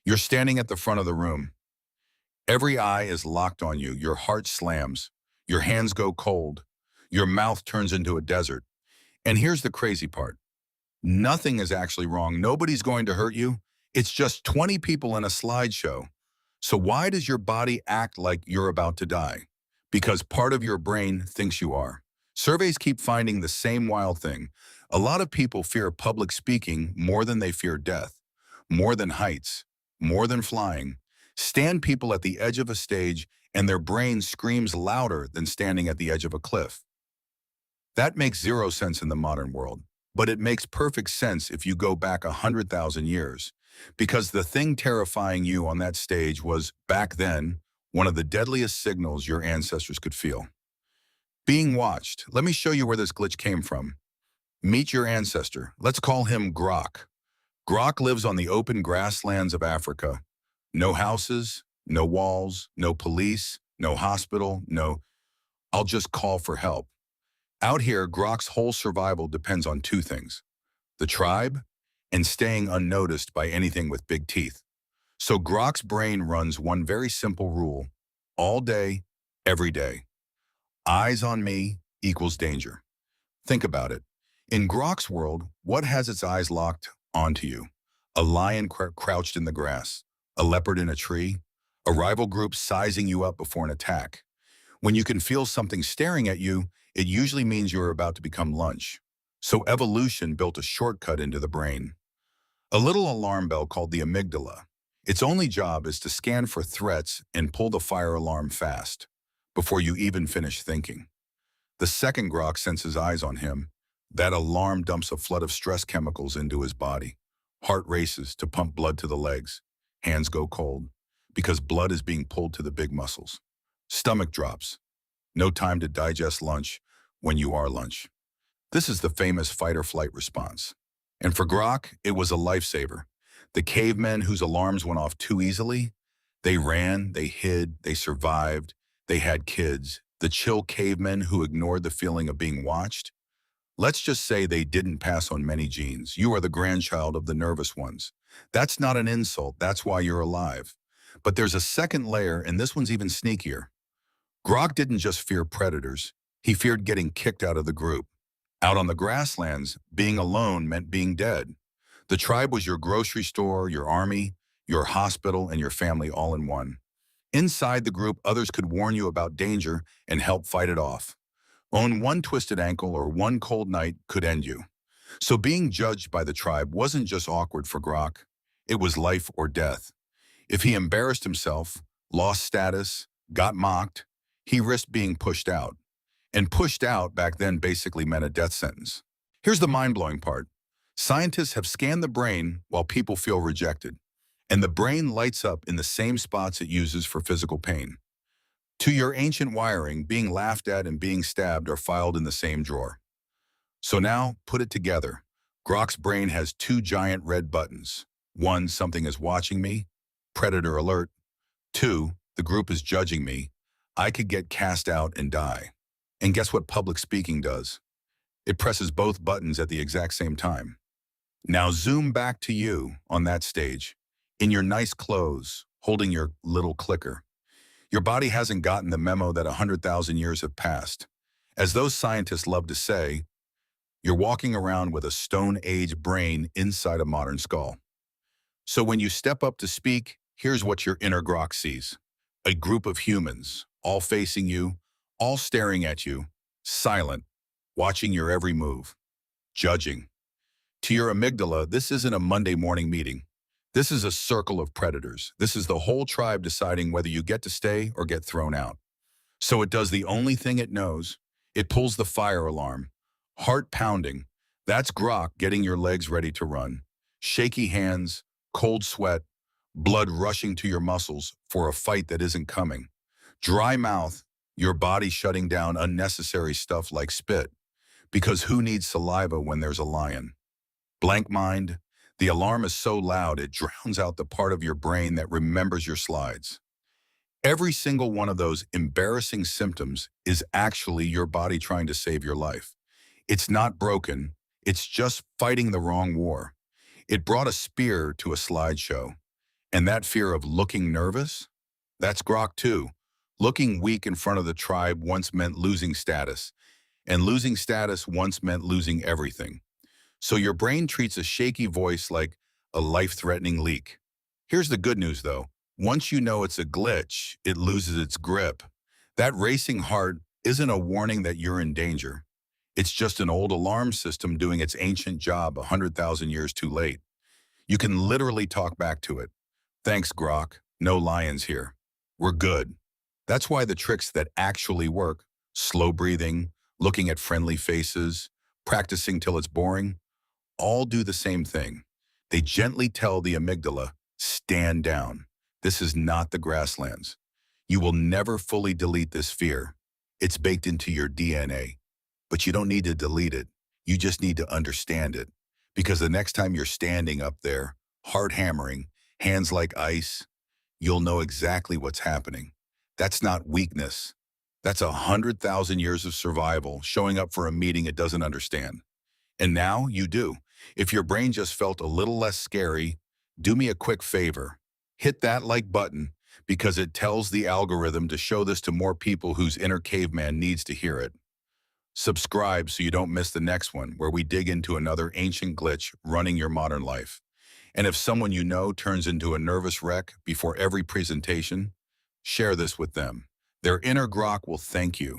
You're standing at the front of the room. Every eye is locked on you. Your heart slams. Your hands go cold. Your mouth turns into a desert. And here's the crazy part. Nothing is actually wrong. Nobody's going to hurt you. It's just 20 people in a slideshow. So why does your body act like you're about to die? Because part of your brain thinks you are. Surveys keep finding the same wild thing. A lot of people fear public speaking more than they fear death, more than heights, more than flying. Stand people at the edge of a stage and their brain screams louder than standing at the edge of a cliff. That makes zero sense in the modern world, but it makes perfect sense if you go back 100,000 years, because the thing terrifying you on that stage was, back then, one of the deadliest signals your ancestors could feel. Being watched. Let me show you where this glitch came from. Meet your ancestor. Let's call him Grok. Grok lives on the open grasslands of Africa. No houses, no walls, no police, no hospital, no, I'll just call for help. Out here, Grok's whole survival depends on two things: the tribe and staying unnoticed by anything with big teeth. So Grok's brain runs one very simple rule: all day, every day. Eyes on me equals danger. Think about it. In Grok's world, what has its eyes locked onto you? A lion crouched in the grass, a leopard in a tree, a rival group sizing you up before an attack. When you can feel something staring at you, it usually means you're about to become lunch. So evolution built a shortcut into the brain. A little alarm bell called the amygdala. Its only job is to scan for threats and pull the fire alarm fast, before you even finish thinking. The second Grok senses eyes on him, that alarm dumps a flood of stress chemicals into his body. Heart races to pump blood to the legs. Hands go cold, because blood is being pulled to the big muscles. Stomach drops. No time to digest lunch when you are lunch. This is the famous fight or flight response. And for Grok, it was a lifesaver. The cavemen whose alarms went off too easily, they ran, they hid, they survived, they had kids. The chill cavemen who ignored the feeling of being watched, let's just say they didn't pass on many genes. You are the grandchild of the nervous ones. That's not an insult, that's why you're alive. But there's a second layer, and this one's even sneakier. Grok didn't just fear predators, he feared getting kicked out of the group. Out on the grasslands, being alone meant being dead. The tribe was your grocery store, your army, your hospital, and your family all in one. Inside the group, others could warn you about danger and help fight it off. On one twisted ankle or one cold night could end you. So being judged by the tribe wasn't just awkward for Grok, it was life or death. If he embarrassed himself, lost status, got mocked, he risked being pushed out. And pushed out back then basically meant a death sentence. Here's the mind-blowing part. Scientists have scanned the brain while people feel rejected, and the brain lights up in the same spots it uses for physical pain. To your ancient wiring, being laughed at and being stabbed are filed in the same drawer. So now, put it together. Grok's brain has two giant red buttons. One, something is watching me, predator alert. Two, the group is judging me. I could get cast out and die. And guess what public speaking does? It presses both buttons at the exact same time. Now zoom back to you on that stage, in your nice clothes, holding your little clicker. Your body hasn't gotten the memo that 100,000 years have passed. As those scientists love to say, you're walking around with a Stone Age brain inside a modern skull. So when you step up to speak, here's what your inner Grok sees. A group of humans, all facing you, all staring at you, silent, watching your every move, judging. To your amygdala, this isn't a Monday morning meeting. This is a circle of predators. This is the whole tribe deciding whether you get to stay or get thrown out. So it does the only thing it knows. It pulls the fire alarm. Heart pounding. That's Grok getting your legs ready to run. Shaky hands, cold sweat, blood rushing to your muscles for a fight that isn't coming. Dry mouth, your body shutting down unnecessary stuff like spit. Because who needs saliva when there's a lion? Blank mind. The alarm is so loud it drowns out the part of your brain that remembers your slides. Every single one of those embarrassing symptoms is actually your body trying to save your life. It's not broken, it's just fighting the wrong war. It brought a spear to a slideshow. And that fear of looking nervous? That's Grok too. Looking weak in front of the tribe once meant losing status, and losing status once meant losing everything. So your brain treats a shaky voice like a life-threatening leak. Here's the good news though. Once you know it's a glitch, it loses its grip. That racing heart isn't a warning that you're in danger. It's just an old alarm system doing its ancient job 100,000 years too late. You can literally talk back to it. Thanks, Grok. No lions here. We're good. That's why the tricks that actually work, slow breathing, looking at friendly faces, practicing till it's boring, all do the same thing. They gently tell the amygdala, stand down. This is not the grasslands. You will never fully delete this fear. It's baked into your DNA. But you don't need to delete it. You just need to understand it. Because the next time you're standing up there, hard hammering, hands like ice, you'll know exactly what's happening. That's not weakness. That's 100,000 years of survival showing up for a meeting it doesn't understand. And now you do. If your brain just felt a little less scary, do me a quick favor. Hit that like button because it tells the algorithm to show this to more people whose inner caveman needs to hear it. Subscribe so you don't miss the next one where we dig into another ancient glitch running your modern life. And if someone you know turns into a nervous wreck before every presentation, share this with them. Their inner Grok will thank you.